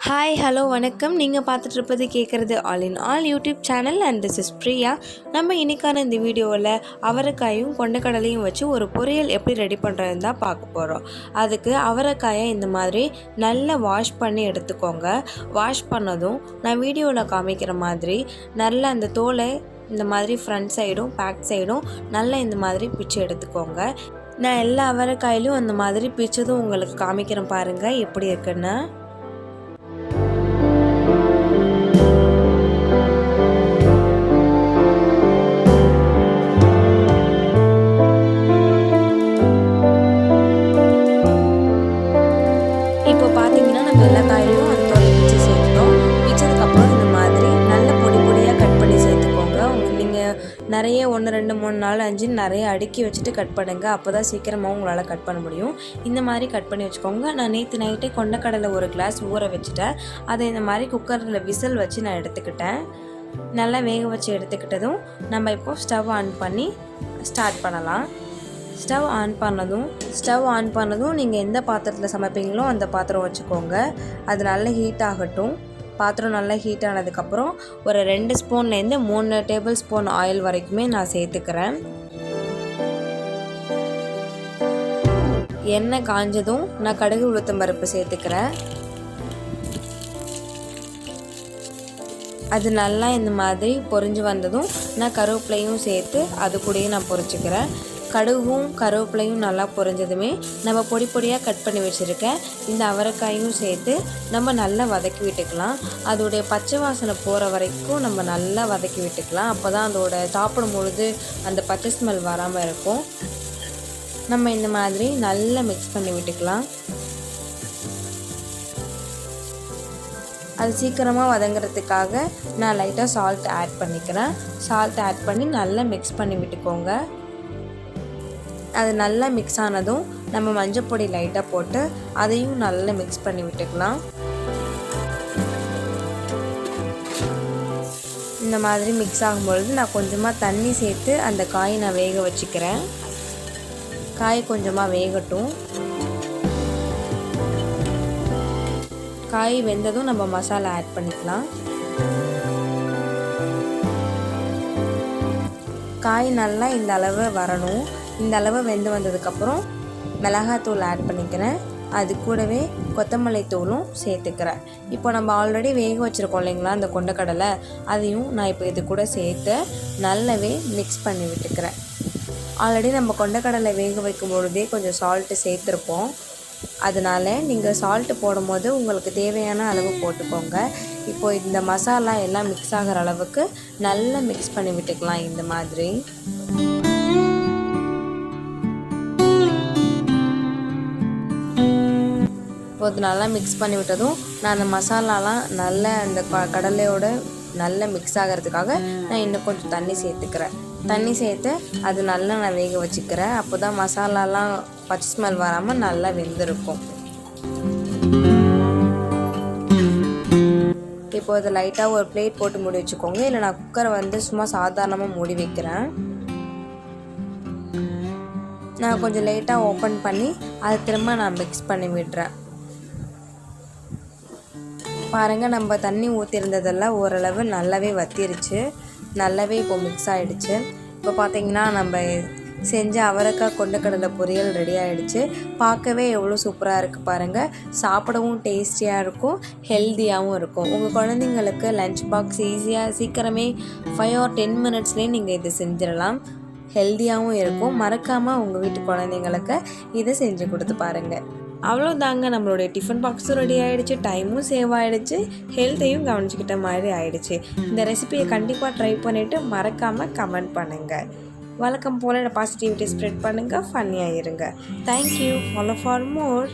Hi hello வணக்கம். நீங்கள் பார்த்துட்ருப்பது கேட்குறது all in all YouTube channel and this is Priya. நம்ம இன்றைக்கான இந்த வீடியோவில் அவரைக்காயும் கொண்டக்கடலையும் வச்சு ஒரு பொரியல் எப்படி ரெடி பண்ணுறதுன்னு தான் பார்க்க போகிறோம். அதுக்கு அவரைக்காயை இந்த மாதிரி நல்லா வாஷ் பண்ணி எடுத்துக்கோங்க. வாஷ் பண்ணதும் நான் வீடியோவில் காமிக்கிற மாதிரி நல்லா அந்த தோலை இந்த மாதிரி ஃப்ரண்ட் சைடும் பேக் சைடும் நல்லா இந்த மாதிரி பிச்சு எடுத்துக்கோங்க. நான் எல்லா அவரைக்காயிலும் அந்த மாதிரி பிச்சதும் உங்களுக்கு காமிக்கிறேன் பாருங்கள் எப்படி இருக்குன்னு. இப்போ பார்த்தீங்கன்னா நம்ம எல்லா காயிலையும் அந்த தோலை பிச்சு சேர்த்துட்டோம். பிச்சதுக்கப்புறம் இந்த மாதிரி நல்ல பொடி பொடியாக கட் பண்ணி சேர்த்துக்கோங்க. நீங்கள் நிறைய 1 2 3 4 5 நிறைய அடுக்கி வச்சுட்டு கட் பண்ணுங்கள். அப்போ தான் சீக்கிரமாக உங்களால் கட் பண்ண முடியும். இந்த மாதிரி கட் பண்ணி வச்சுக்கோங்க. நான் நேற்று நைட்டே கொண்டக்கடலை 1 கிளாஸ் ஊற வச்சுட்டேன். அதை இந்த மாதிரி குக்கரில் விசில் வச்சு நான் எடுத்துக்கிட்டேன். நல்லா வேக வச்சு எடுத்துக்கிட்டதும் நம்ம இப்போ ஸ்டவ் ஆன் பண்ணி ஸ்டார்ட் பண்ணலாம். ஸ்டவ் ஆன் பண்ணதும் நீங்கள் எந்த பாத்திரத்தில் சமைப்பீங்களோ அந்த பாத்திரம் வச்சுக்கோங்க. அது நல்லா ஹீட் ஆகட்டும். பாத்திரம் நல்லா ஹீட் ஆனதுக்கப்புறம் ஒரு 2 ஸ்பூன்லேருந்து 3 டேபிள் ஸ்பூன் ஆயில் வரைக்குமே நான் சேர்த்துக்கிறேன். எண்ணெய் காஞ்சதும் நான் கடுகு உளுத்தம் பருப்பு சேர்த்துக்கிறேன். அது நல்லா இந்த மாதிரி பொரிஞ்சு வந்ததும் நான் கருவேப்பிலையும் சேர்த்து அது கூடயே நான் பொரிச்சுக்கிறேன். கடுகும் கருவேப்பிலையும் நல்லா பொரிஞ்சதுமே நம்ம பொடி பொடியாக கட் பண்ணி வச்சுருக்கேன் இந்த அவரைக்காயும் சேர்த்து நம்ம நல்லா வதக்கி விட்டுக்கலாம். அதோடைய பச்சை வாசனை போகிற வரைக்கும் நம்ம நல்லா வதக்கி விட்டுக்கலாம். அப்போ தான் அதோட சாப்பிடும் பொழுது அந்த பச்சை ஸ்மெல் வராமல் இருக்கும். நம்ம இந்த மாதிரி நல்லா மிக்ஸ் பண்ணி விட்டுக்கலாம். அது சீக்கிரமாக வதங்கிறதுக்காக நான் லைட்டாக சால்ட் ஆட் பண்ணிக்கிறேன். சால்ட் ஆட் பண்ணி நல்லா மிக்ஸ் பண்ணி விட்டுக்கோங்க. அது நல்லா மிக்ஸ் ஆனதும் நம்ம மஞ்சள் பொடி லைட்டாக போட்டு அதையும் நல்லா மிக்ஸ் பண்ணி விட்டுக்கலாம். இந்த மாதிரி மிக்ஸ் ஆகும்பொழுது நான் கொஞ்சமாக தண்ணி சேர்த்து அந்த காயை நான் வேக வச்சுக்கிறேன். காய் கொஞ்சமாக வேகட்டும். காய் வெந்ததும் நம்ம மசாலா ஆட் பண்ணிக்கலாம். காய் நல்லா இந்த அளவு வரணும். இந்த அளவு வெந்து வந்ததுக்கப்புறம் மிளகாத்தூள் ஆட் பண்ணிக்கிறேன். அது கூடவே கொத்தமல்லி தூளும் சேர்த்துக்கிறேன். இப்போ நம்ம ஆல்ரெடி வேக வச்சுருக்கோம் இல்லைங்களா அந்த கொண்டக்கடலை, அதையும் நான் இப்போ இது கூட சேர்த்து நல்லாவே மிக்ஸ் பண்ணி விட்டுக்கிறேன். ஆல்ரெடி நம்ம கொண்டக்கடலை வேக வைக்கும் பொழுதே கொஞ்சம் சால்ட்டு சேர்த்துருப்போம். அதனால் நீங்கள் சால்ட்டு போடும் போது உங்களுக்கு தேவையான அளவு போட்டுக்கோங்க. இப்போது இந்த மசாலா எல்லாம் மிக்ஸ் ஆகிற அளவுக்கு நல்லா மிக்ஸ் பண்ணி விட்டுக்கலாம். இந்த மாதிரி இப்போது நல்லா மிக்ஸ் பண்ணி விட்டதும் நான் அந்த மசாலாலாம் நல்லா அந்த கடலையோட நல்லா மிக்ஸ் ஆகிறதுக்காக நான் இன்னும் கொஞ்சம் தண்ணி சேர்த்துக்கிறேன். தண்ணி சேர்த்து அது நல்லா நான் வேக வச்சுக்கிறேன். அப்போ தான் மசாலாலாம் பச்சை ஸ்மெல் வராமல் நல்லா வெந்திருக்கும். இப்போ அது லைட்டாக ஒரு பிளேட் போட்டு மூடி வச்சுக்கோங்க. இல்லை நான் குக்கரை சும்மா சாதாரணமாக மூடி வைக்கிறேன். நான் கொஞ்சம் லைட்டாக ஓப்பன் பண்ணி அதை திரும்ப நான் மிக்ஸ் பண்ணி விடுறேன். பாருங்கள், நம்ம தண்ணி ஊற்றிருந்ததெல்லாம் ஓரளவு நல்லாவே வத்திருச்சு. நல்லாவே இப்போ மிக்ஸ் ஆகிடுச்சு. இப்போ பார்த்திங்கன்னா நம்ம செஞ்ச அவரைக்காய் கொண்டக்கடலை பொரியல் ரெடி ஆகிடுச்சு. பார்க்கவே எவ்வளோ சூப்பராக இருக்குது பாருங்கள். சாப்பிடவும் டேஸ்டியாக இருக்கும், ஹெல்த்தியாகவும் இருக்கும். உங்கள் குழந்தைங்களுக்கு லன்ச் பாக்ஸ் ஈஸியாக சீக்கிரமே 5 or 10 மினிட்ஸ்லேயே நீங்கள் இதை செஞ்சிடலாம். ஹெல்த்தியாகவும் இருக்கும். மறக்காமல் உங்கள் வீட்டு குழந்தைங்களுக்கு இதை செஞ்சு கொடுத்து பாருங்கள். அவ்வளோதாங்க, நம்மளுடைய டிஃபன் பாக்ஸும் ரெடி ஆகிடுச்சு, டைமும் சேவ் ஆகிடுச்சு, ஹெல்த்தையும் கவனிச்சிக்கிட்ட மாதிரி ஆகிடுச்சு. இந்த ரெசிபியை கண்டிப்பாக ட்ரை பண்ணிவிட்டு மறக்காமல் கமெண்ட் பண்ணுங்கள். வழக்கம் போல் பாசிட்டிவிட்டி ஸ்ப்ரெட் பண்ணுங்கள், ஃபன்னியாக இருங்க. தேங்க்யூ. Follow for more.